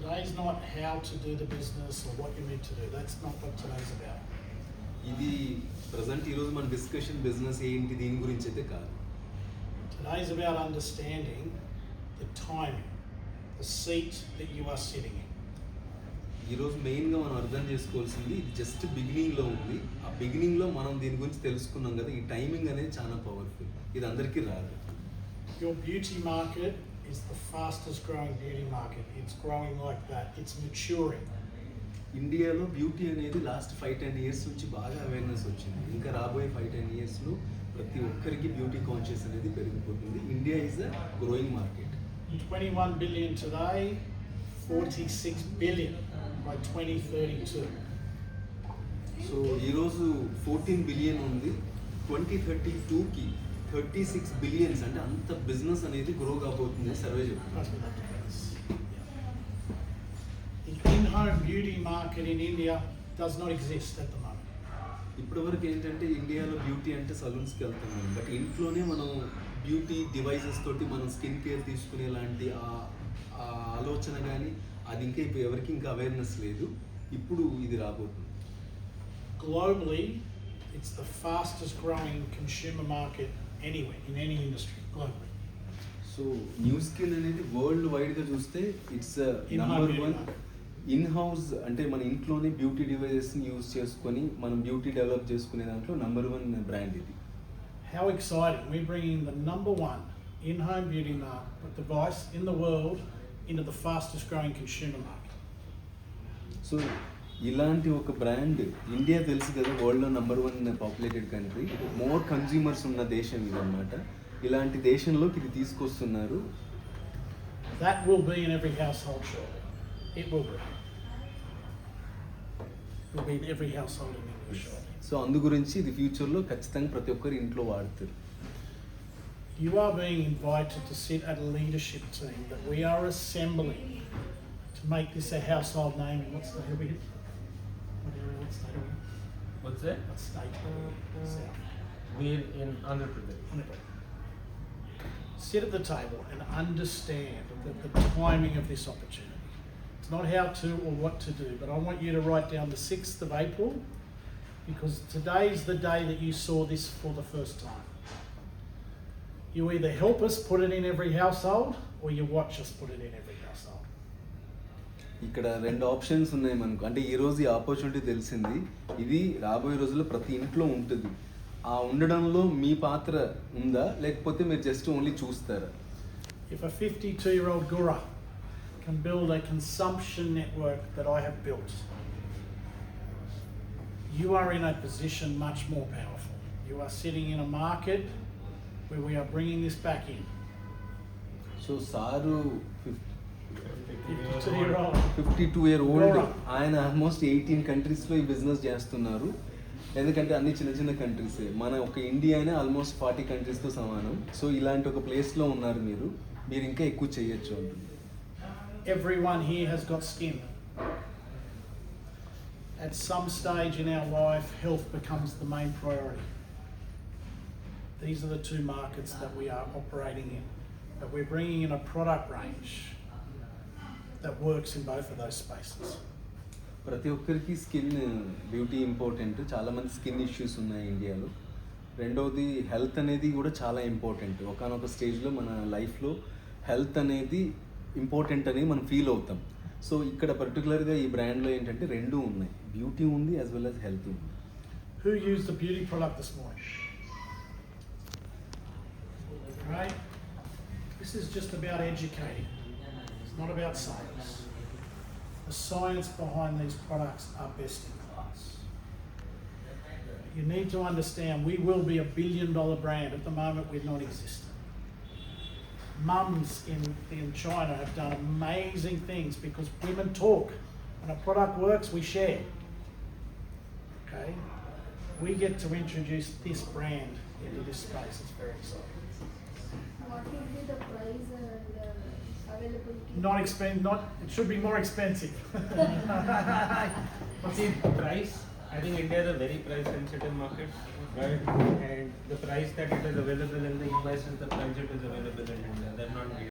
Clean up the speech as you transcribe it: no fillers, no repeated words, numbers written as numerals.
Today's not how to do the business or what you need to do. That's not what today's about. ఇది present ఈరోజు మన discussion business ఏంటి దీని గురించి అయితే కాదు. Today's about understanding the timing, the seat that you are sitting in. ఈరోజు మెయిన్గా మనం అర్థం చేసుకోవాల్సింది ఇది జస్ట్ బిగినింగ్లో ఉంది. ఆ బిగినింగ్లో మనం దీని గురించి తెలుసుకున్నాం కదా, ఈ టైమింగ్ అనేది చాలా పవర్ఫుల్. ఇది అందరికీ రాదు. Your beauty market is the fastest growing beauty market. It's growing like that. It's maturing. ఇండియాలో బ్యూటీ అనేది లాస్ట్ 5-10 ఇయర్స్ నుంచి బాగా అవేర్నెస్ వచ్చింది. ఇంకా రాబోయే 5-10 ఇయర్స్లో ప్రతి ఒక్కరికి బ్యూటీ కాన్షియస్ అనేది పెరిగిపోతుంది. India is a growing market. 21 billion today, 46 billion by 2032. So ఈరోజు 14 బిలియన్ ఉంది. 2032కి 36 బిలియన్స్ అంటే అంత బిజినెస్ అనేది గ్రో కాబోతుంది సర్వే చెప్తుంది. The in-home beauty market in India does not exist at the moment. ఇప్పటివరకు ఏంటంటే ఇండియాలో బ్యూటీ అంటే సలూన్స్కి వెళ్తున్నాం, బట్ ఇంట్లోనే మనం బ్యూటీ డివైసెస్ తోటి మనం స్కిన్ కేర్ తీసుకునే లాంటి ఆ ఆలోచన కానీ అది ఇంకా ఇప్పుడు ఎవరికి ఇంకా అవేర్నెస్ లేదు. ఇప్పుడు ఇది రాబోతుంది. Globally, it's the fastest growing consumer market anywhere, in any industry, globally. So new skin అనేది వరల్డ్ వైడ్గా చూస్తే ఇట్స్ నంబర్ 1 ఇన్ హౌస్, అంటే మన ఇంట్లోనే బ్యూటీ డివైజెస్ని యూజ్ చేసుకొని మనం బ్యూటీ డెవలప్ చేసుకునే దాంట్లో నంబర్ 1 బ్రాండ్ ఇది. How exciting! We're bringing the number 1 in-home beauty device in the world into the fastest growing consumer market. So ఇలాంటి ఒక బ్రాండ్, ఇండియా తెలుసు కదా వరల్డ్లో number 1 populated country, more consumers ఉన్న దేశం ఇది అన్నమాట. ఇలాంటి దేశంలోకి ఇది తీసుకొస్తున్నారు. That will be in every household shortly. It will be. It will be in every household in India shortly. So అందు గురించి ఇది ఫ్యూచర్లో ఖచ్చితంగా ప్రతి ఒక్కరు ఇంట్లో వాడతారు. You are being invited to sit at a leadership team that we are assembling to make this a household name. What state are we in? What area? What state are we in? What's that? What state? South. We're in Andhra Pradesh. Wonderful. Sit at the table and understand the timing of this opportunity. It's not how to or what to do, but I want you to write down the 6th of April, because today is the day that you saw this for the first time. You either help us put it in every household or you watch us put it in every household. ఇక్కడ 2 options ఉన్నాయి మనకు. అంటే ఈ రోజు ఈ opportunity తెలిసింది, ఇది రాబోయే రోజుల్లో ప్రతి ఇంట్లో ఉంటుంది. ఆ ఉండడంలో మీ పాత్ర ఉందా, లేకపోతే మీరు జస్ట్ ఓన్లీ చూస్తారా? If a 52-year-old Gura can build a consumption network that I have built, you are in a position much more powerful. You are sitting in a market where we are bringing this back in. So sir 52-year-old 52-year-old, Gora. ఆయన almost 18 కంట్రీస్లో ఈ business చేస్తున్నారు. ఎందుకంటే అన్ని చిన్న చిన్న కంట్రీసే, మన ఒక ఇండియానే ఆల్మోస్ట్ 40 కంట్రీస్తో సమానం. సో ఇలాంటి ఒక ప్లేస్లో ఉన్నారు మీరు ఇంకా ఎక్కువ చేయొచ్చు అంటుంది. Everyone here has got skin. At some stage in our life, health becomes the main priority. These are the 2 markets that we are operating in, but we're bringing in a product range that works in both of those spaces. ప్రతి ఒక్కరికి skin beauty important. చాలామంది skin issues ఉన్నాయి ఇండియాలో. రెండవది health అనేది కూడా చాలా important. ఒకనొక స్టేజ్లో మన లైఫ్లో హెల్త్ అనేది ఇంపార్టెంట్ అని మనం ఫీల్ అవుతాం. సో ఇక్కడ పర్టికులర్గా ఈ బ్రాండ్లో ఏంటంటే 2 ఉన్నాయి, బ్యూటీ ఉంది యాజ్ వెల్ యాజ్ హెల్త్ ఉంది. Who used the beauty product this morning? Right? This is just about educating. It's not about science. The science behind these products are best in class. You need to understand we will be $1 billion brand. At the moment, we're non-existent. Mums in China have done amazing things because women talk. When a product works, we share. Okay? We get to introduce this brand into this space. It's very exciting. What will be the price and Not, it should be more expensive. See, price, I think India is a very price sensitive market, right? And the price that it is available in the US is the price it is available in India. They're not